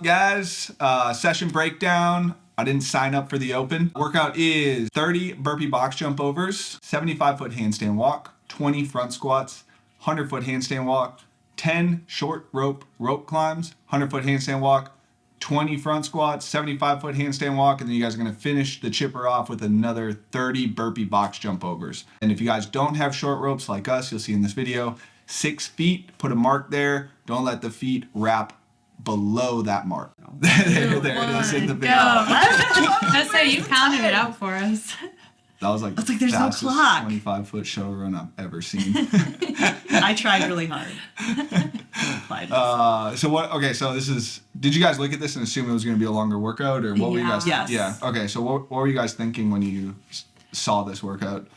guys? Session breakdown. I didn't sign up for the open. Workout is 30 burpee box jump overs, 75-foot handstand walk, 20 front squats, 100-foot handstand walk, 10 short rope climbs, 100-foot handstand walk, 20 front squats, 75-foot handstand walk, and then you guys are going to finish the chipper off with another 30 burpee box jump overs. And if you guys don't have short ropes like us, you'll see in this video, 6 feet, put a mark there. Don't let the feet wrap below that mark. there it is in the video. That's how you counted it out for us. That was like the there's no fastest clock. 25-foot show run I've ever seen. I tried really hard. So this is, did you guys look at this and assume it was going to be a longer workout, or what were you guys? Yes. Yeah. Okay. So what were you guys thinking when you saw this workout?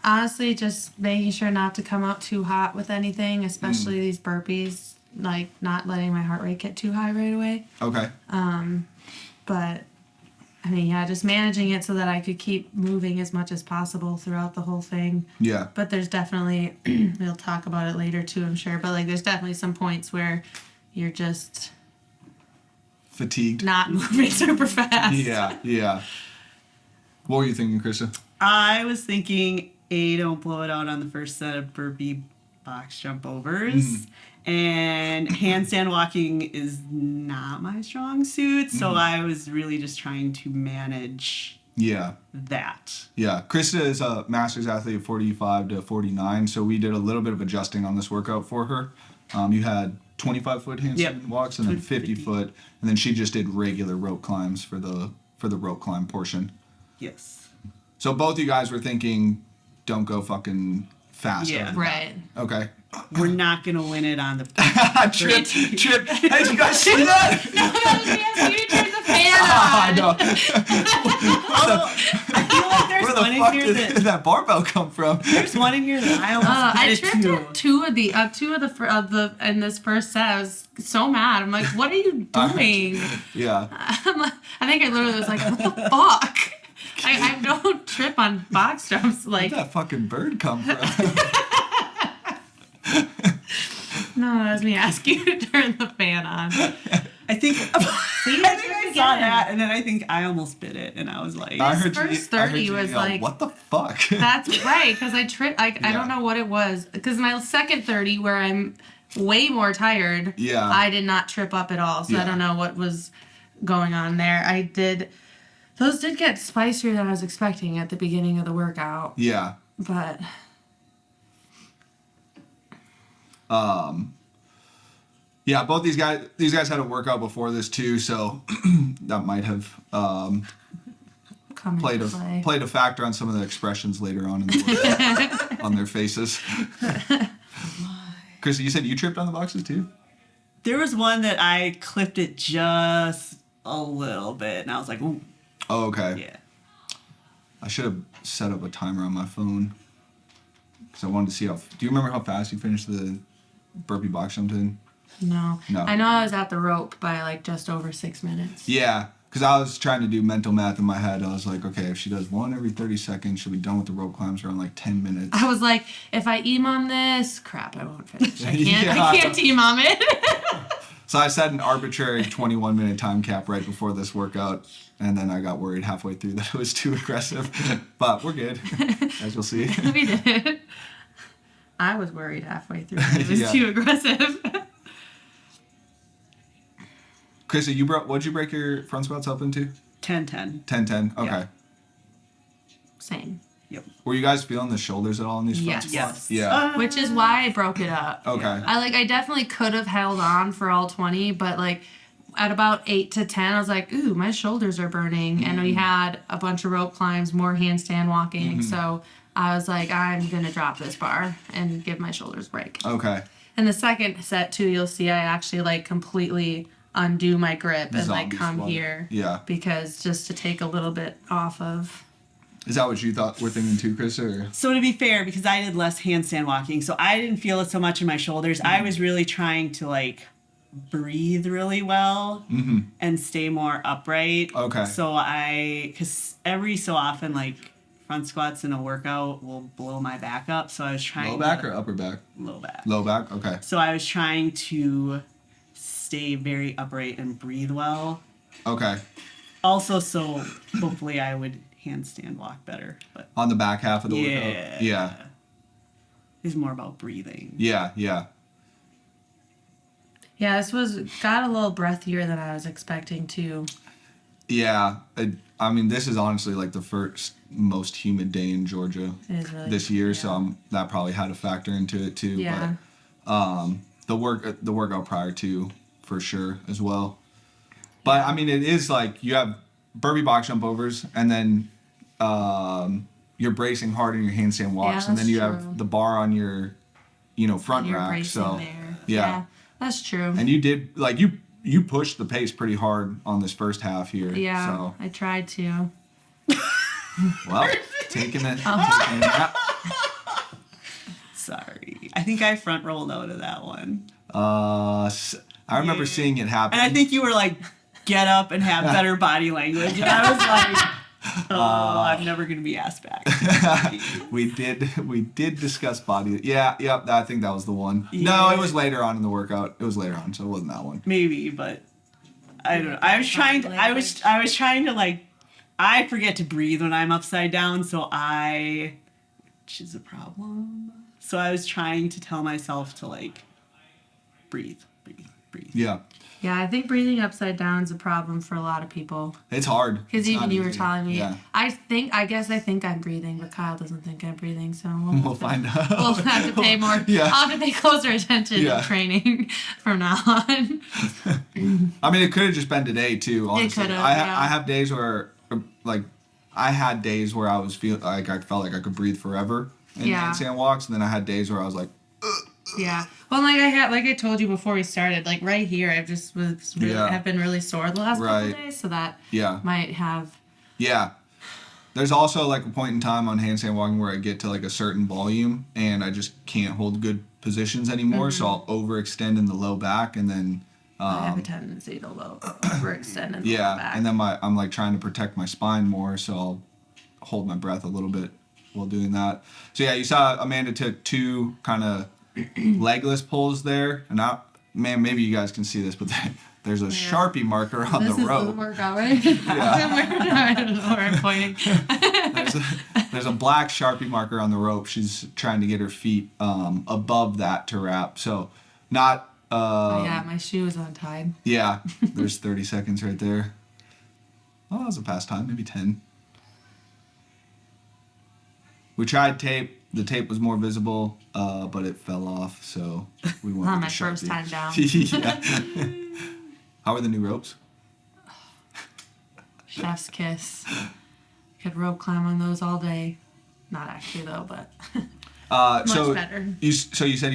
Honestly, just making sure not to come out too hot with anything, especially these burpees, like not letting my heart rate get too high right away. Okay. But I mean, yeah, just managing it so that I could keep moving as much as possible throughout the whole thing. Yeah. But there's definitely, we'll talk about it later too, I'm sure, but like there's definitely some points where you're just Fatigued. not moving super fast. Yeah. What were you thinking, Crysta? I was thinking, don't blow it out on the first set of burpee box jump overs. And handstand walking is not my strong suit, so I was really just trying to manage that. Yeah. Crysta is a master's athlete of 45 to 49, so we did a little bit of adjusting on this workout for her. You had 25-foot handstand walks and then 50-foot, and then she just did regular rope climbs for the rope climb portion. Yes. So both you guys were thinking, don't go fucking fast. Yeah. Right. Okay. We're not going to win it on the... Trip. Hey, did you guys see that? No, you turned the fan on. I know. Although, I feel like there's Where the one fuck in here did that barbell come from? There's one in here that I almost I did tripped too. at two of the in this first set. I was so mad. I'm like, what are you doing? Yeah. I think I literally was like, what the fuck? I don't trip on box jumps. Like, Where'd that fucking bird come from? no, that was me asking you to turn the fan on. I think I saw that, and then I think I almost bit it, and I was like... First 30 was yell, like... what the fuck? That's right, because I tripped... I don't know what it was. Because my second 30, where I'm way more tired, I did not trip up at all. So I don't know what was going on there. Those did get spicier than I was expecting at the beginning of the workout. Yeah. But... Yeah, both these guys had a workout before this too, so that might have played a factor on some of the expressions later on in the workout on their faces. Crysta, you said you tripped on the boxes too? There was one that I clipped it just a little bit, and I was like, ooh. Oh, okay. Yeah. I should have set up a timer on my phone because I wanted to see do you remember how fast you finished the burpee box jump in? No. I know I was at the rope by like just over 6 minutes. Yeah, because I was trying to do mental math in my head. I was like, okay, if she does one every 30 seconds, she'll be done with the rope climbs around like 10 minutes. I was like, if I EMOM this, crap, I won't finish. I can't EMOM it. So I set an arbitrary 21-minute time cap right before this workout, and then I got worried halfway through that it was too aggressive. But we're good, as you'll see. We did. I was worried halfway through that it was too aggressive. Crysta, what'd you break your front squats up into? 10-10. 10-10, okay. Yeah. Same. Yep. Were you guys feeling the shoulders at all in these front squats? Yes. Yeah. Which is why I broke it up. Okay. I definitely could have held on for all 20, but like at about 8 to 10, I was like, ooh, my shoulders are burning. And we had a bunch of rope climbs, more handstand walking. So I was like, I'm going to drop this bar and give my shoulders a break. Okay. And the second set too, you'll see I actually like completely undo my grip and like come here. Yeah. Because just to take a little bit off of. Is that what you were thinking too, Crysta? So to be fair, because I did less handstand walking, so I didn't feel it so much in my shoulders. I was really trying to like breathe really well and stay more upright. Okay. So because every so often like front squats in a workout will blow my back up. So I was trying low back or upper back? Low back. Low back, okay. So I was trying to stay very upright and breathe well. Okay. Also, so hopefully I would handstand walk better. But on the back half of the workout. Yeah. It's more about breathing. Yeah. Yeah, this got a little breathier than I was expecting to. Yeah. I mean, this is honestly like the first most humid day in Georgia this year, so that probably had a factor into it too. Yeah. But the workout prior to, for sure, as well. But I mean, it is like you have burpee box jump overs, and then you're bracing hard in your handstand walks, and then you have the bar on your, front rack. So yeah, that's true. And you did like you pushed the pace pretty hard on this first half here. Yeah, so. I tried to. Well, taking it. Sorry, I think I front rolled out of that one. I remember seeing it happen. And I think you were like, get up and have better body language. And I was like, I'm never going to be asked back. we did discuss body. Yeah, I think that was the one. Yeah. No, it was later on in the workout. It was later on, so it wasn't that one. Maybe, but I don't know. I was trying to like, I forget to breathe when I'm upside down, which is a problem. So I was trying to tell myself to like, breathe. Yeah. Yeah, I think breathing upside down is a problem for a lot of people. It's hard. Because even you were telling me. Yeah. I think I'm breathing, but Kyle doesn't think I'm breathing, so we'll find out. We'll have to pay more. Yeah. I'll have to pay closer attention to training from now on. I mean, it could have just been today too. Honestly, it could have. I have days where, like, I had days where I felt like I could breathe forever in handstand walks, and then I had days where I was like. Yeah. Well, like I told you before we started, like right here, I've just have been really sore the last couple of days, so that might have. Yeah. There's also like a point in time on handstand walking where I get to like a certain volume and I just can't hold good positions anymore, so I'll overextend in the low back, and then. I have a tendency to overextend in the low back. And then I'm like trying to protect my spine more, so I'll hold my breath a little bit while doing that. So yeah, you saw Amanda took 2 kind of legless pulls there, and maybe you guys can see this, but there's a Sharpie marker on the rope. This is the workout, right? I don't know where I'm pointing. there's a black Sharpie marker on the rope. She's trying to get her feet above that to wrap. So not. My shoe is untied. Yeah, there's 30 seconds right there. Oh, that was a past time, maybe 10. We tried tape. The tape was more visible, but it fell off, so we went with the Sharpie. First time down. Yeah. How are the new ropes? Chef's kiss. Could rope climb on those all day. Not actually though, but much better. You said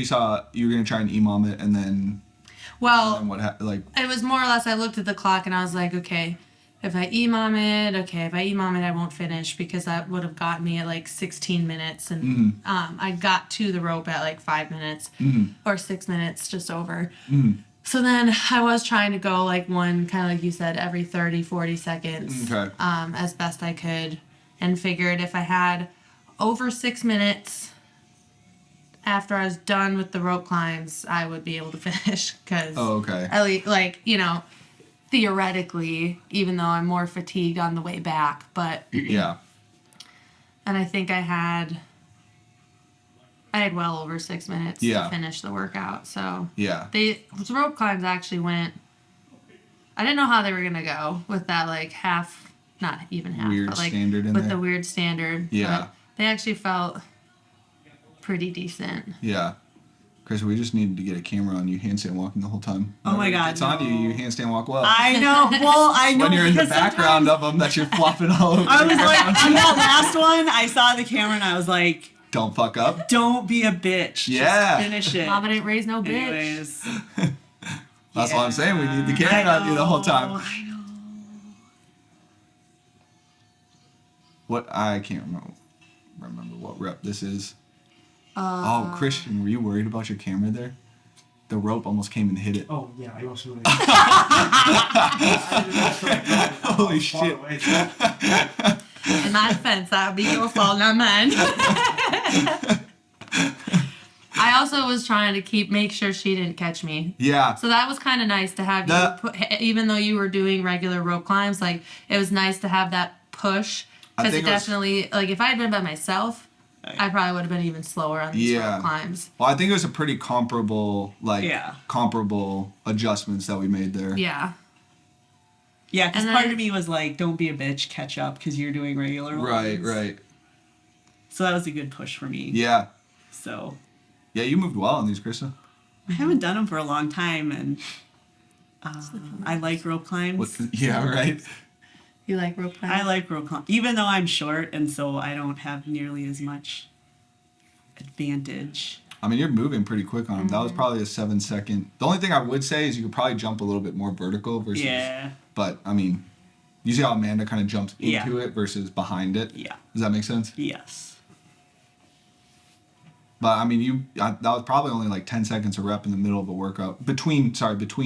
you were gonna try and EMOM it, and then. Well, and then what happened? It was more or less. I looked at the clock and I was like, okay. If I EMOM it, I won't finish, because that would have got me at like 16 minutes. And I got to the rope at like 5 minutes or 6 minutes, just over. So then I was trying to go like one, kind of like you said, every 30, 40 seconds as best I could, and figured if I had over 6 minutes after I was done with the rope climbs, I would be able to finish. Because at least, like, theoretically, even though I'm more fatigued on the way back, but and I think I had well over 6 minutes to finish the workout. So the rope climbs actually went. I didn't know how they were gonna go with that, like not even half, weird but like standard in with there. The weird standard. Yeah, but they actually felt pretty decent. Yeah. Chris, we just needed to get a camera on you handstand walking the whole time. Oh my God! It's on you. You handstand walk well. I know. Well, I know. When you're in the background of them, that you're flopping all over. I was like, on that last one, I saw the camera and I was like, "Don't fuck up. Don't be a bitch. Yeah. Just finish it. Mama didn't raise no bitch." Anyways. That's what I'm saying. We need the camera on you the whole time. I know. What I can't remember what rep this is. Oh, Christian, were you worried about your camera there? The rope almost came and hit it. Oh, yeah, I also really... Holy shit. In my defense, that would be your fault, not mine. I I also was trying to make sure she didn't catch me. Yeah. So that was kind of nice to have even though you were doing regular rope climbs, like it was nice to have that push. Because it definitely, like if I had been by myself, I probably would have been even slower on these rope climbs. Well, I think it was a pretty comparable, comparable adjustments that we made there. Yeah. Yeah, because part of me was like, don't be a bitch, catch up, because you're doing regular ones. Right. So that was a good push for me. Yeah. So. Yeah, you moved well on these, Crysta. I haven't done them for a long time, and I like rope climbs. Right. You like rope climbs? I like rope climbs, even though I'm short, and so I don't have nearly as much advantage. I mean, you're moving pretty quick on them. That was probably a 7-second. The only thing I would say is you could probably jump a little bit more vertical versus. Yeah. But I mean, you see how Amanda kind of jumps into it versus behind it. Yeah. Does that make sense? Yes. But I mean, that was probably only like 10 seconds a rep in the middle of a workout. Between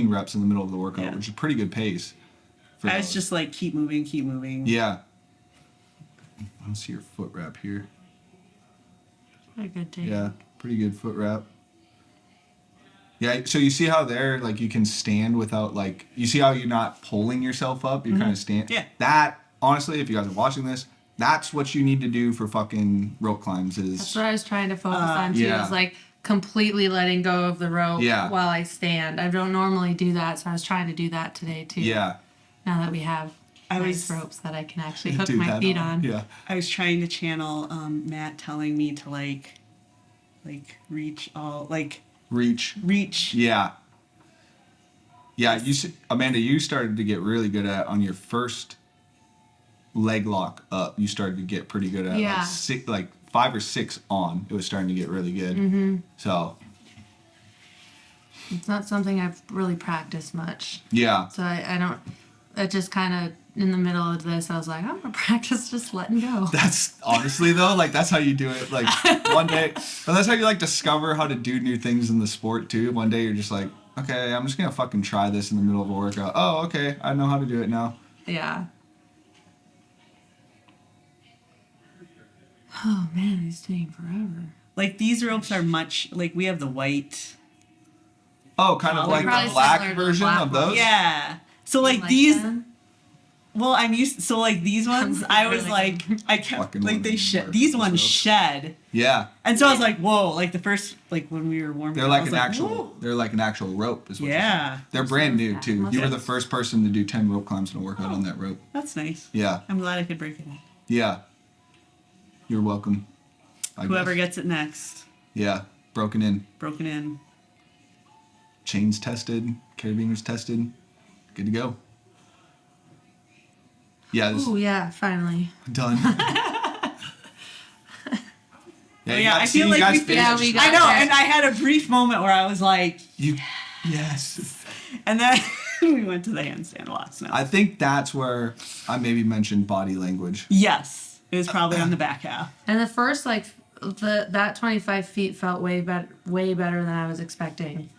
reps in the middle of the workout, which is pretty good pace. I was just like, keep moving. Yeah. I don't see your foot wrap here. A good day. Yeah, pretty good foot wrap. Yeah, so you see how there, like, you can stand without, like, you see how you're not pulling yourself up? You kind of stand. Yeah. That, honestly, if you guys are watching this, that's what you need to do for fucking rope climbs is. That's what I was trying to focus on, too. Yeah. Was, like, completely letting go of the rope while I stand. I don't normally do that, so I was trying to do that today, too. Yeah. Now that we have nice ropes that I can actually hook my feet on. Yeah. I was trying to channel Matt telling me to, like reach all, like... Reach. Yeah. Yeah, Amanda, you started to get really good at on your first leg lock up. You started to get pretty good at like 5 or 6 on. It was starting to get really good. Mm-hmm. So it's not something I've really practiced much. Yeah. So I don't. It just kind of in the middle of this, I was like, I'm gonna practice just letting go. That's honestly though, like that's how you do it. Like one day, and that's how you like discover how to do new things in the sport too. One day you're just like, okay, I'm just gonna fucking try this in the middle of a workout. Oh, okay, I know how to do it now. Yeah. Oh man, these taking forever. Like these ropes are much like we have the white. Oh, kind of like the black version of those. Yeah. So like these. Them? Well, I'm used. So like these ones, I was like, I kept like they shed. These ones shed. Yeah. And so I was like, whoa! Like the first, like when we were warming. They're like an actual. Whoa. They're like an actual rope. Is what they're brand new too. You were the first person to do 10 rope climbs in a workout on that rope. That's nice. Yeah. I'm glad I could break it in. Yeah. You're welcome. Whoever gets it next. Yeah. Broken in. Chains tested. Carabiners tested. Good to go. Yeah. Oh yeah, finally. Done. I feel like we got I know, and I had a brief moment where I was like, yes. And then we went to the handstand walks now. I think that's where I maybe mentioned body language. Yes. It was probably on the back half. And the first that 25 feet felt way better than I was expecting.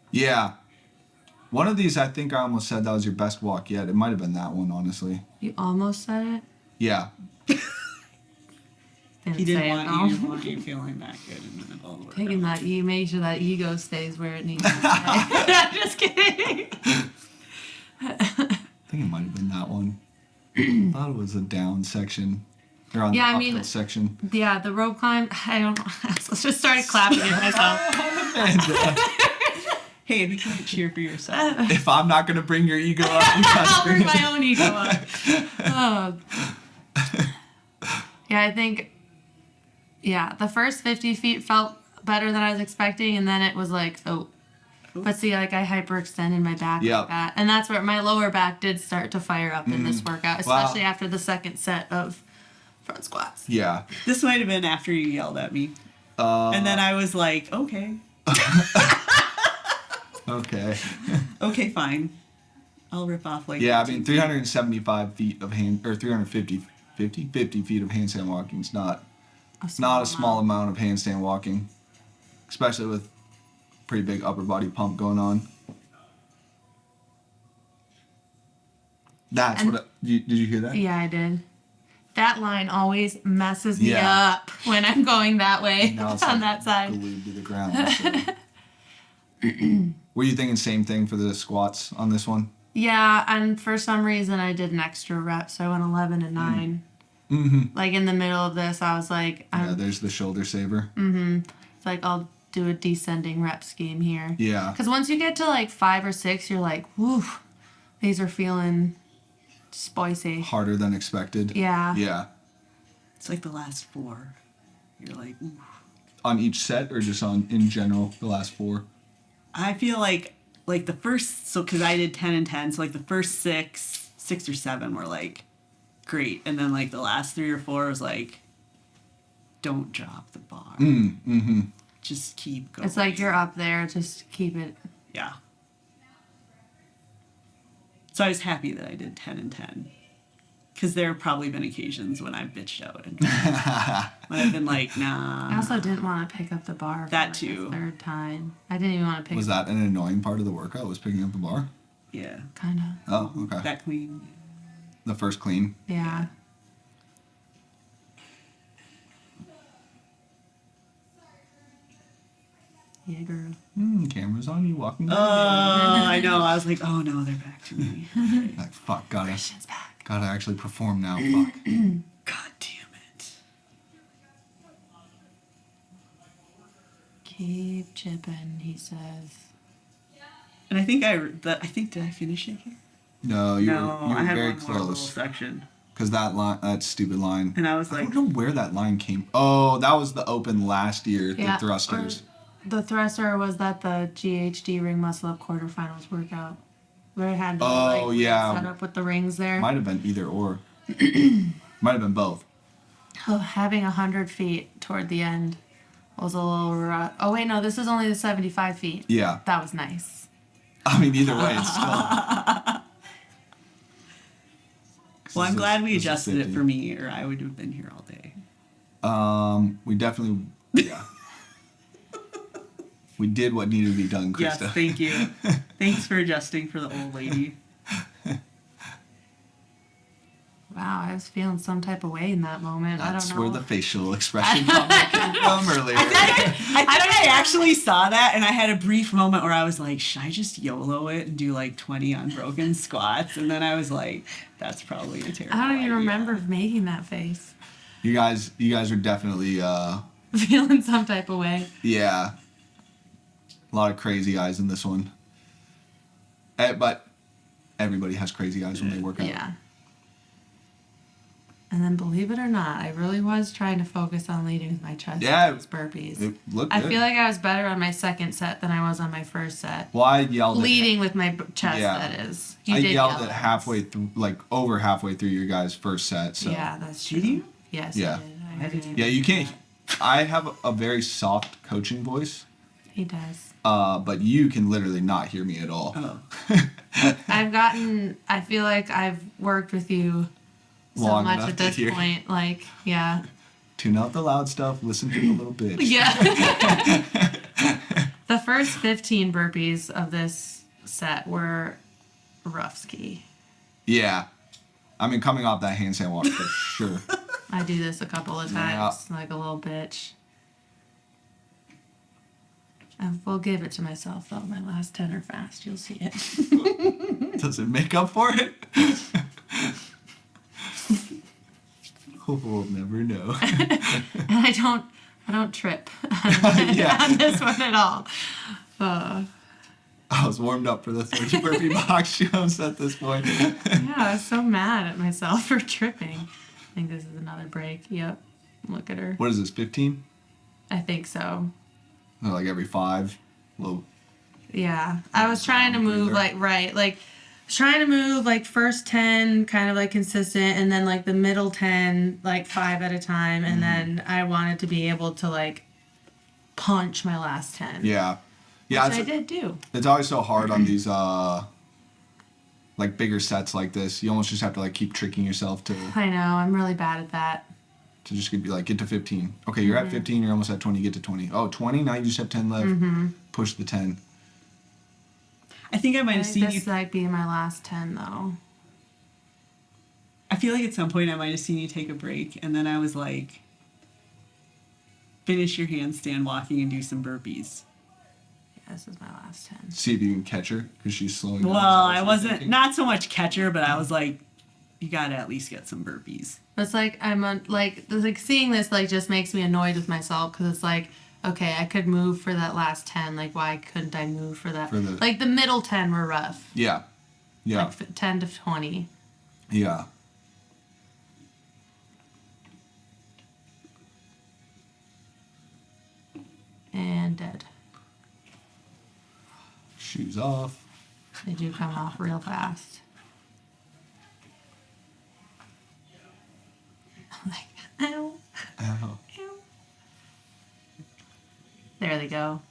Yeah. One of these, I think I almost said that was your best walk yet. It might have been that one, honestly. You almost said it? Yeah. He didn't want you feeling that good in the middle of the workout. Taking that, make sure that ego stays where it needs to stay. I'm just kidding. I think it might have been that one. I thought it was a down section. Or on the uphill section. Yeah, the rope climb, I don't know. I just started clapping at myself. Hey, if you can't cheer for yourself. If I'm not going to bring your ego up, you I'll bring my own ego up. Oh. Yeah, I think, the first 50 feet felt better than I was expecting, and then it was like, oh. But see, like, I hyperextended my back like that. And that's where my lower back did start to fire up in this workout, especially after the second set of front squats. Yeah. This might have been after you yelled at me. And then I was like, okay. Okay. Okay, fine. I'll rip off like. Yeah, I mean, 375 feet of 50 feet of handstand walking is not a small amount of handstand walking, especially with pretty big upper body pump going on. Did you hear that? Yeah, I did. That line always messes me up when I'm going that way now it's on like that side. glued to the ground. So. Were you thinking same thing for the squats on this one? Yeah, and for some reason I did an extra rep, so I went 11 and 9. Mm-hmm. Like in the middle of this, I was like, there's the shoulder saver. Mm-hmm. It's like I'll do a descending rep scheme here. Yeah. Because once you get to like 5 or 6, you're like, whew, these are feeling spicy. Harder than expected. Yeah. Yeah. It's like the last 4. You're like, ooh. On each set or just in general, the last 4? I feel like the first, so because I did 10 and 10, so like the first 6 or 7 were like great, and then like the last 3 or 4 was like, don't drop the bar. Mm-hmm. Just keep going. It's like you're up there, just keep it. Yeah. So I was happy that I did 10 and 10. Because there have probably been occasions when I've bitched out and when I've been like, nah. I also didn't want to pick up the bar for That like too. the 3rd time. I didn't even want to pick Was that an annoying part of the workout, was picking up the bar? Yeah. Kind of. Oh, okay. That clean. The first clean? Yeah. Yeah, girl. Camera's on you walking Oh, down. I know. I was like, oh no, they're back to me. Like, fuck, gotta Christian's back. actually perform now, fuck. God damn it. Keep chipping, he says. And I think did I finish it here? No, you No, were I had very one more little close. section. Because that stupid line. And I was I like, don't know where that line came. Oh, that was the open last year, Yeah, the thrusters. The thruster was at the GHD ring muscle up quarterfinals workout. Where it had the set up with the rings there. Might have been either or. Might have been both. Oh, having 100 feet toward the end was a little rough. Oh, wait, no, this is only the 75 feet. Yeah. That was nice. I mean, either way, it's still. well, I'm glad we This is adjusted it 50. for me, or I would have been here all day. We definitely, yeah. We did what needed to be done, Crysta. Yes, thank you. Thanks for adjusting for the old lady. Wow, I was feeling some type of way in that moment. That's I don't know. where the facial expression comment came from earlier. I actually saw that, and I had a brief moment where I was like, should I just YOLO it and do like 20 unbroken squats? And then I was like, that's probably a terrible I don't even idea. remember making that face. You guys are definitely, Feeling some type of way. yeah. A lot of crazy eyes in this one. But everybody has crazy eyes when they work out. Yeah. And then, believe it or not, I really was trying to focus on leading with my chest burpees. It looked I good. feel like I was better on my second set than I was on my first set. Well, I yelled Leading with my chest, Yeah. that is. I did yelled yell at us. halfway through, like over halfway through your guys' first set. So Yeah, that's true. Did you? Yes, Yeah. I did. I heard you. yeah, you can't. I have a very soft coaching voice, He does. but you can literally not hear me at all. Oh. I feel like I've worked with you so Long much enough at to this hear. point. Like, yeah. Tune out the loud stuff. Listen to the little bitch. Yeah. The first 15 burpees of this set were rough ski. Yeah. I mean, coming off that handstand walk for sure. I do this a couple of times, like a little bitch. I will give it to myself, though. My last 10 are fast. You'll see it. Does it make up for it? We'll never know. And I don't trip Yeah. on this one at all. I was warmed up for the 30 burpee box jumps at this point. Yeah, I was so mad at myself for tripping. I think this is another break. Yep. Look at her. What is this, 15? I think so. Like every 5? Low. Yeah. I was trying to move trying to move like first 10 kind of like consistent, and then like the middle 10 like 5 at a time, and then I wanted to be able to like punch my last 10. Yeah. Yeah, Which I did do. it's always so hard on these like bigger sets like this. You almost just have to like keep tricking yourself to I know. I'm really bad at that. just be like, get to 15. Okay, you're at 15, you're almost at 20, get to 20. Oh, 20, now you just have 10 left. Push the 10. I think I might I have think seen you. this might be my last 10 though. I feel like at some point I might have seen you take a break, and then I was like, finish your handstand walking and do some burpees. Yeah, this is my last 10. See if you can catch her because she's slowing down. Well, I wasn't, not so much catch her, but I was like, you got to at least get some burpees. It's like, like seeing this, like, just makes me annoyed with myself because it's like, okay, I could move for that last 10. Like, why couldn't I move for that? Like, the middle 10 were rough. Yeah. Yeah. Like 10 to 20. Yeah. And dead. Shoes off. They do come off real fast. I'm like, ow. Ow. Ow. There they go.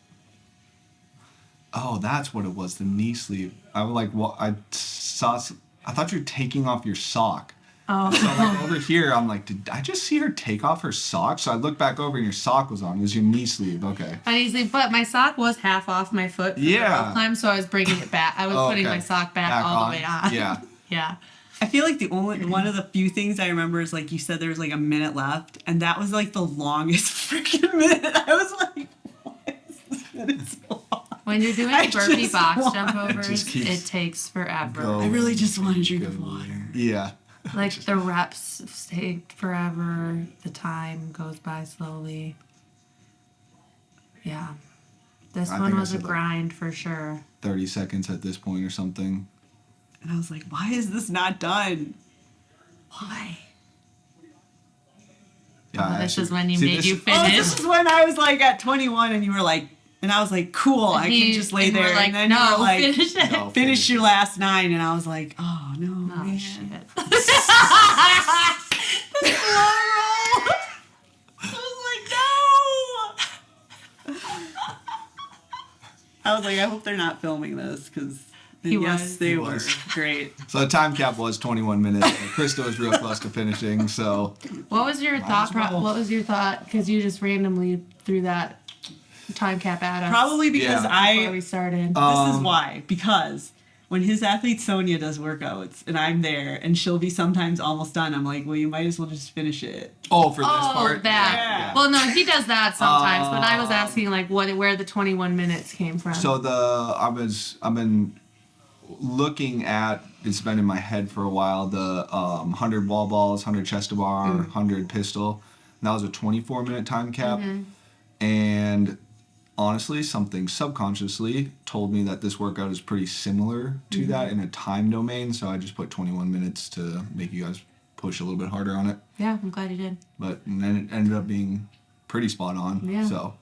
Oh, that's what it was. The knee sleeve. I was like, well, I thought you were taking off your sock. Oh. So like over here, I'm like, did I just see her take off her sock? So I looked back over and your sock was on. It was your knee sleeve. Okay. My knee sleeve, but my sock was half off my foot for the whole time, so I was bringing it back. I was putting my sock back all the way on. Yeah. Yeah. I feel like one of the few things I remember is like you said there was like a minute left, and that was like the longest freaking minute. I was like, why is this minute so long? When you're doing burpee box jump overs, it takes forever. I really just want to drink of water. Yeah. Like the reps take forever. The time goes by slowly. Yeah. This one was a grind for sure. 30 seconds at this point or something. And I was like, why is this not done? Why? Yeah, this is when you made you finish. Oh, this is when I was like at 21 and you were like, and I was like, cool, I can just lay there. Like, and then no, you were like, finish it. No, finish your last 9. And I was like, oh, no, Oh, man. shit. The slow roll. I was like, no. I was like, I hope they're not filming this because they were great. So the time cap was 21 minutes. Crysta was real close to finishing. So what was your thought? What was your thought? Because you just randomly threw that time cap at us. Probably because before we started. This is why. Because when his athlete Sonia does workouts and I'm there and she'll be sometimes almost done, I'm like, well, you might as well just finish it. Oh, for this part? That. Yeah. Well, no, he does that sometimes, but I was asking like where the 21 minutes came from. So I've been looking at, it's been in my head for a while, the 100 wall balls, 100 chest to bar, 100 pistol. And that was a 24-minute time cap. And honestly, something subconsciously told me that this workout is pretty similar to that in a time domain. So I just put 21 minutes to make you guys push a little bit harder on it. Yeah, I'm glad you did. And then it ended up being pretty spot on. Yeah. So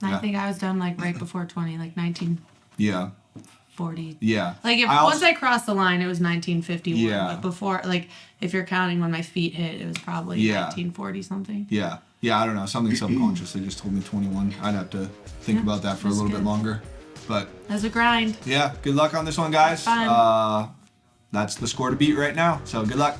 I think I was done like right before 20, like 1940. Yeah. Like once I crossed the line, it was 1951. Yeah. But before, like if you're counting when my feet hit, it was probably 1940 something. Yeah. Yeah, I don't know. Something subconsciously just told me 21. I'd have to think about that for a little bit longer. But as a grind. Yeah, good luck on this one, guys. Fun. That's the score to beat right now. So good luck.